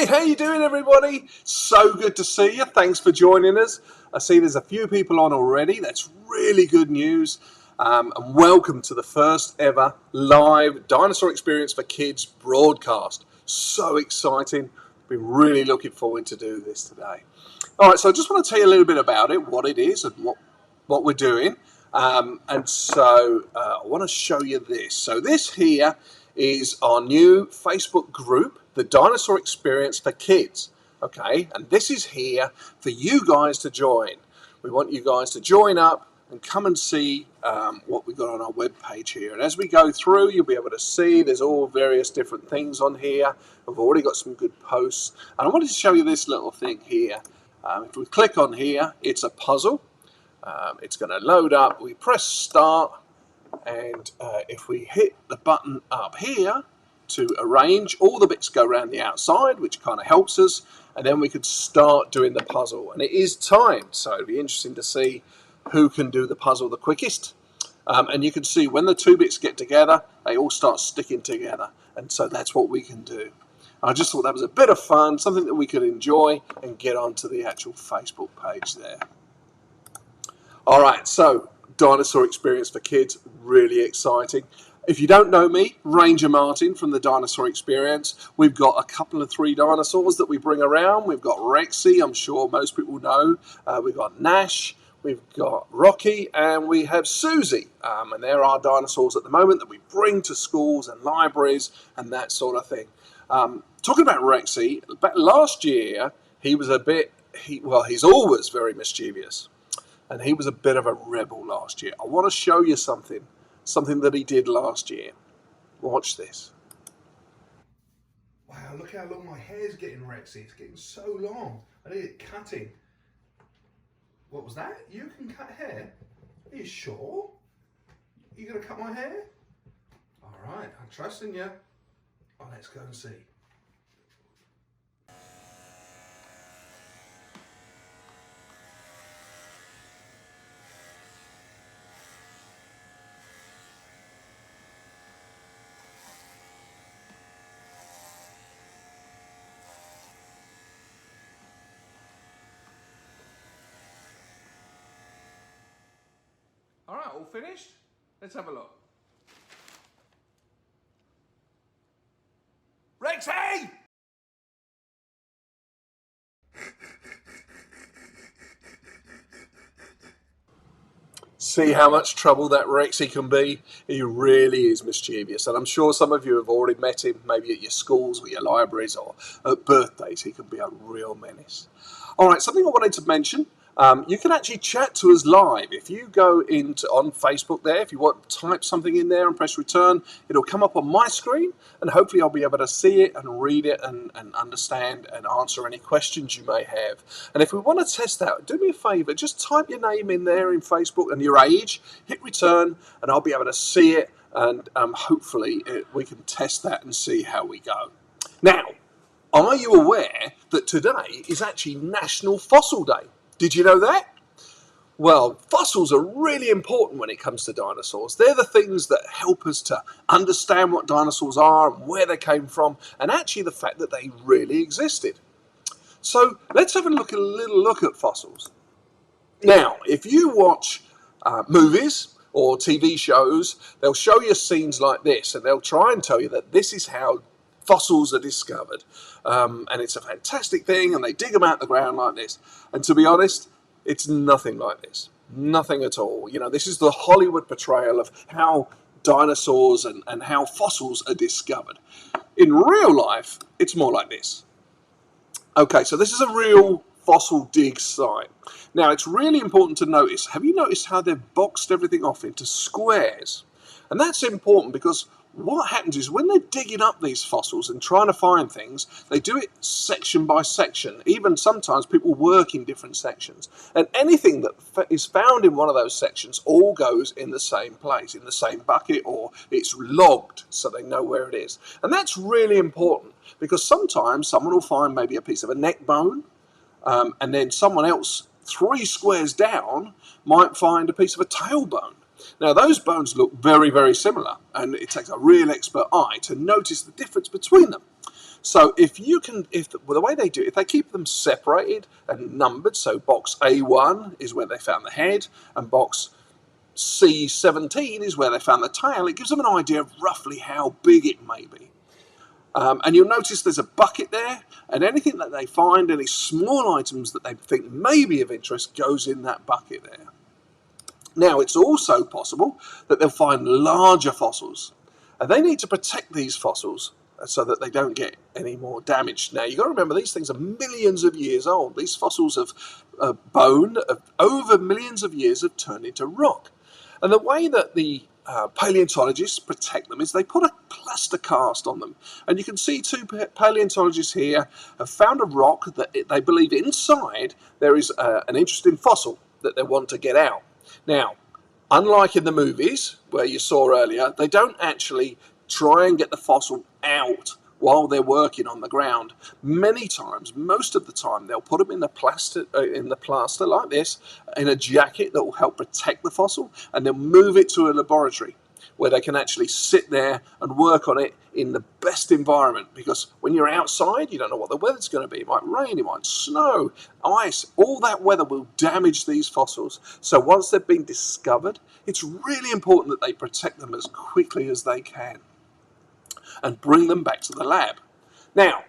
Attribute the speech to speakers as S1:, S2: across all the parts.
S1: Hey, how you doing, everybody? So good to see you. Thanks for joining us. I see there's a few people on already. That's really good news. And welcome to the first ever live Dinosaur Experience for Kids broadcast. So exciting. Been really looking forward to do this today. All right, so I just want to tell you a little bit about it, what it is and what we're doing. I want to show you this. So this here is our new Facebook group, the Dinosaur Experience for Kids. Okay, and this is here for you guys to join. We want you guys to join up and come and see what we've got on our web page here. And as we go through, you'll be able to see there's all various different things on here. We've already got some good posts. And I wanted to show you this little thing here. If we click on here, it's a puzzle. It's going to load up. We press start. And if we hit the button up here to arrange, all the bits go around the outside, which kind of helps us. And then we could start doing the puzzle. And it is timed, so it'll be interesting to see who can do the puzzle the quickest. And you can see when the two bits get together, they all start sticking together. And so that's what we can do. I just thought that was a bit of fun, something that we could enjoy and get onto the actual Facebook page there. All right, so Dinosaur Experience for Kids, really exciting. If you don't know me, Ranger Martin from the Dinosaur Experience. We've got a couple of 3 dinosaurs that we bring around. We've got Rexy, I'm sure most people know. We've got Nash, we've got Rocky, and we have Susie. And they're our dinosaurs at the moment that we bring to schools and libraries and that sort of thing. Talking about Rexy, last year he was he's always very mischievous. And he was a bit of a rebel last year. I want to show you something that he did last year. Watch this.
S2: Wow, look how long my hair's getting, Rexy. It's getting so long. I need it cutting. What was that? You can cut hair? Are you sure? You going to cut my hair? All right, I'm trusting you. Oh, let's go and see.
S1: All right, all finished? Let's have a look. Rexy! See how much trouble that Rexy can be? He really is mischievous, and I'm sure some of you have already met him, maybe at your schools or your libraries or at birthdays. He can be a real menace. All right, something I wanted to mention. You can actually chat to us live. If you go on Facebook there, if you want to type something in there and press return, it'll come up on my screen, and hopefully I'll be able to see it and read it and understand and answer any questions you may have. And if we want to test that, do me a favour, just type your name in there in Facebook and your age, hit return, and I'll be able to see it, and hopefully we can test that and see how we go. Now, are you aware that today is actually National Fossil Day? Did you know that? Well, fossils are really important when it comes to dinosaurs. They're the things that help us to understand what dinosaurs are and where they came from, and actually the fact that they really existed. So let's have a little look at fossils. Now, if you watch movies or TV shows, they'll show you scenes like this, and they'll try and tell you that this is how fossils are discovered, and it's a fantastic thing, and they dig them out of the ground like this. And to be honest, it's nothing like this. Nothing at all. You know, this is the Hollywood portrayal of how dinosaurs and how fossils are discovered. In real life, it's more like this. Okay, so this is a real fossil dig site. Now, it's really important to notice, have you noticed how they've boxed everything off into squares? And that's important because what happens is when they're digging up these fossils and trying to find things, they do it section by section. Even sometimes people work in different sections. And anything that is found in one of those sections all goes in the same place, in the same bucket, or it's logged so they know where it is. And that's really important because sometimes someone will find maybe a piece of a neck bone, and then someone else 3 squares down might find a piece of a tailbone. Now, those bones look very, very similar, and it takes a real expert eye to notice the difference between them. So if the way they do it, if they keep them separated and numbered, so box A1 is where they found the head, and box C17 is where they found the tail, it gives them an idea of roughly how big it may be. And you'll notice there's a bucket there, and anything that they find, any small items that they think may be of interest, goes in that bucket there. Now, it's also possible that they'll find larger fossils, and they need to protect these fossils so that they don't get any more damage. Now, you've got to remember, these things are millions of years old. These fossils of bone, of over millions of years, have turned into rock. And the way that the paleontologists protect them is they put a plaster cast on them. And you can see two paleontologists here have found a rock that they believe inside there is an interesting fossil that they want to get out. Now, unlike in the movies where you saw earlier, they don't actually try and get the fossil out while they're working on the ground. Many times, most of the time, they'll put them in the plaster like this, in a jacket that will help protect the fossil, and they'll move it to a laboratory where they can actually sit there and work on it in the best environment. Because when you're outside, you don't know what the weather's going to be. It might rain, it might snow, ice. All that weather will damage these fossils. So once they've been discovered, it's really important that they protect them as quickly as they can and bring them back to the lab. Now,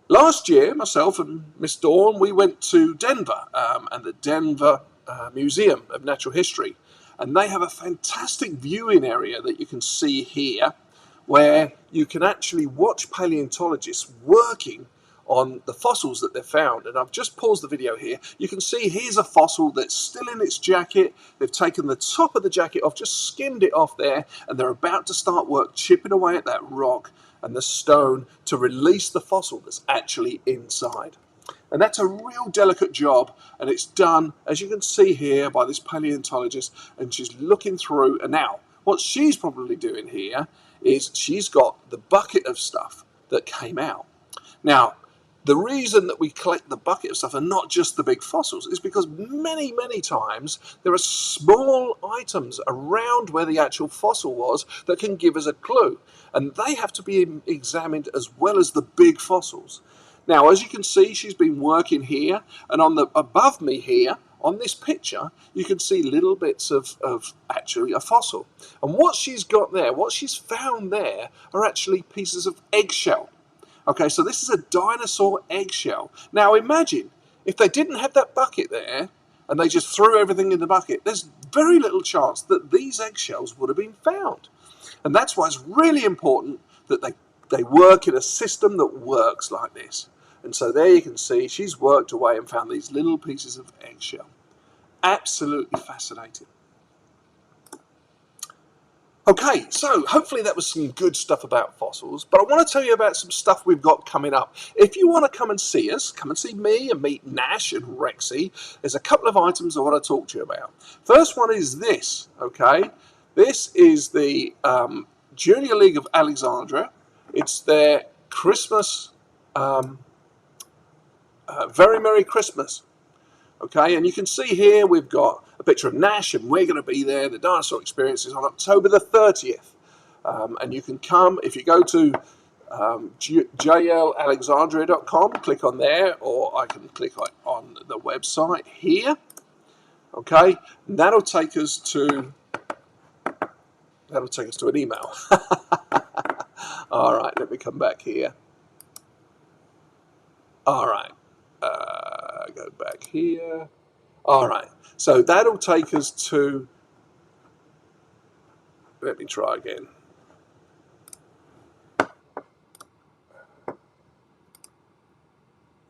S1: last year, myself and Miss Dawn, we went to Denver and the Denver Museum of Natural History. And they have a fantastic viewing area that you can see here, where you can actually watch paleontologists working on the fossils that they've found. And I've just paused the video here. You can see here's a fossil that's still in its jacket. They've taken the top of the jacket off, just skimmed it off there, and they're about to start work chipping away at that rock and the stone to release the fossil that's actually inside. And that's a real delicate job, and it's done, as you can see here, by this paleontologist, and she's looking through. And now, what she's probably doing here is she's got the bucket of stuff that came out. Now, the reason that we collect the bucket of stuff and not just the big fossils is because many, many times there are small items around where the actual fossil was that can give us a clue. And they have to be examined as well as the big fossils. Now, as you can see, she's been working here, and on the above me here, on this picture, you can see little bits of actually a fossil. And what she's got there, what she's found there, are actually pieces of eggshell. Okay, so this is a dinosaur eggshell. Now imagine if they didn't have that bucket there and they just threw everything in the bucket, there's very little chance that these eggshells would have been found. And that's why it's really important that they work in a system that works like this. And so there you can see she's worked away and found these little pieces of eggshell. Absolutely fascinating. Okay, so hopefully that was some good stuff about fossils, but I want to tell you about some stuff we've got coming up. If you want to come and see us, come and see me and meet Nash and Rexy, there's a couple of items I want to talk to you about. First one is this, okay? This is the Junior League of Alexandria. It's their Christmas, Very Merry Christmas. Okay, and you can see here we've got a picture of Nash, and we're going to be there. The Dinosaur Experience is on October the 30th. And you can come, if you go to jlalexandria.com, click on there, or I can click on the website here. Okay, and that'll take us to an email. All right, let me come back here. All right. Go back here. All right, so that'll take us to, let me try again.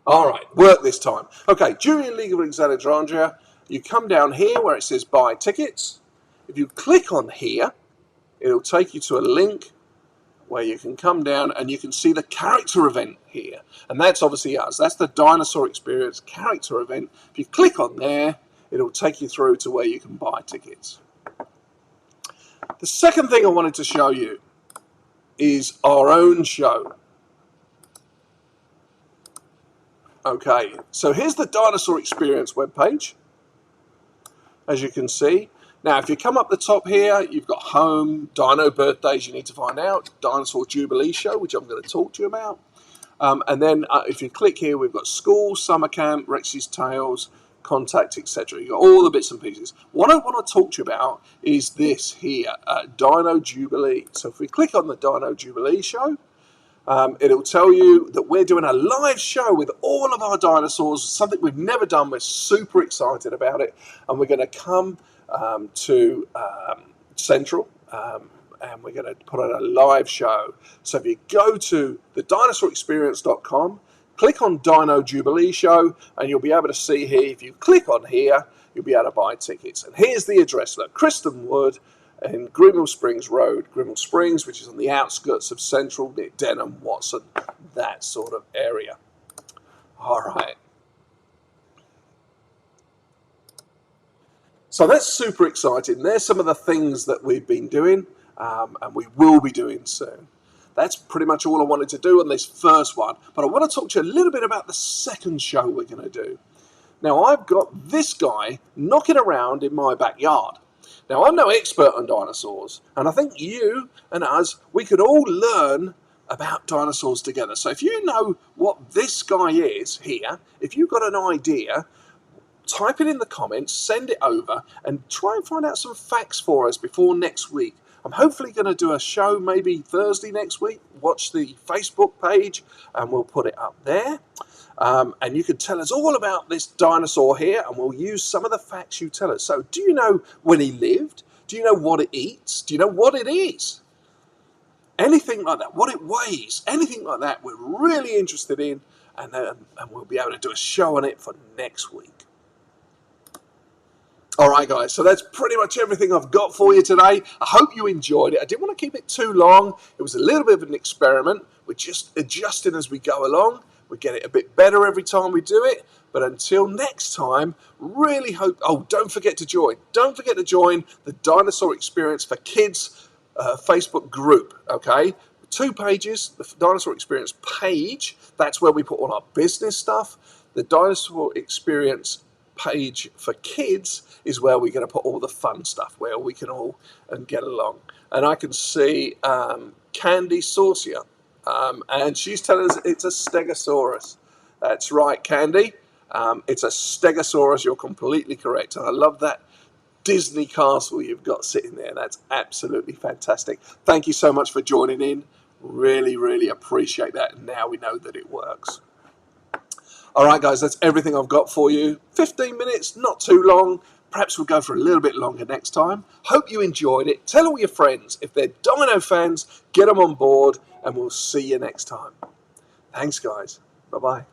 S1: All right, work this time. Okay, Junior League of Alexandria, you come down here where it says buy tickets. If you click on here, it'll take you to a link where you can come down and you can see the character event here. And that's obviously us. That's the Dinosaur Experience character event. If you click on there, it'll take you through to where you can buy tickets. The second thing I wanted to show you is our own show. Okay, so here's the Dinosaur Experience webpage. As you can see, Now, if you come up the top here, you've got home, dino birthdays you need to find out, Dinosaur Jubilee show, which I'm going to talk to you about. And then if you click here, we've got school, summer camp, Rexy's Tales, contact, etc. You've got all the bits and pieces. What I want to talk to you about is this here, Dino Jubilee. So if we click on the Dino Jubilee show, it'll tell you that we're doing a live show with all of our dinosaurs, something we've never done. We're super excited about it. And we're going to come to Central, and we're going to put on a live show. So if you go to thedinosaurexperience.com, click on Dino Jubilee show, and you'll be able to see here, if you click on here, you'll be able to buy tickets. And here's the address, look, Kristen Wood in Grimmill Springs Road, Grimmill Springs, which is on the outskirts of Central, near Denham, Watson, that sort of area. All right. So that's super exciting. There's some of the things that we've been doing, and we will be doing soon. That's pretty much all I wanted to do on this first one. But I want to talk to you a little bit about the second show we're going to do. Now, I've got this guy knocking around in my backyard. Now, I'm no expert on dinosaurs, and I think you and us, we could all learn about dinosaurs together. So if you know what this guy is here, if you've got an idea, type it in the comments, send it over, and try and find out some facts for us before next week. I'm hopefully going to do a show maybe Thursday next week. Watch the Facebook page, and we'll put it up there. And you can tell us all about this dinosaur here, and we'll use some of the facts you tell us. So do you know when he lived? Do you know what it eats? Do you know what it is? Anything like that, what it weighs, anything like that, we're really interested in, and we'll be able to do a show on it for next week. All right, guys, so that's pretty much everything I've got for you today. I hope you enjoyed it. I didn't want to keep it too long. It was a little bit of an experiment. We're just adjusting as we go along. We get it a bit better every time we do it. But until next time, really hope... Oh, don't forget to join. Don't forget to join the Dinosaur Experience for Kids Facebook group, okay? 2 pages, the Dinosaur Experience page. That's where we put all our business stuff. The Dinosaur Experience page for kids is where we're going to put all the fun stuff, where we can all get along. And I can see Candy Saucier, and she's telling us it's a Stegosaurus. That's right, Candy. It's a Stegosaurus. You're completely correct. And I love that Disney castle you've got sitting there. That's absolutely fantastic. Thank you so much for joining in. Really, really appreciate that. And now we know that it works. All right, guys, that's everything I've got for you. 15 minutes, not too long. Perhaps we'll go for a little bit longer next time. Hope you enjoyed it. Tell all your friends. If they're dino fans, get them on board, and we'll see you next time. Thanks, guys. Bye-bye.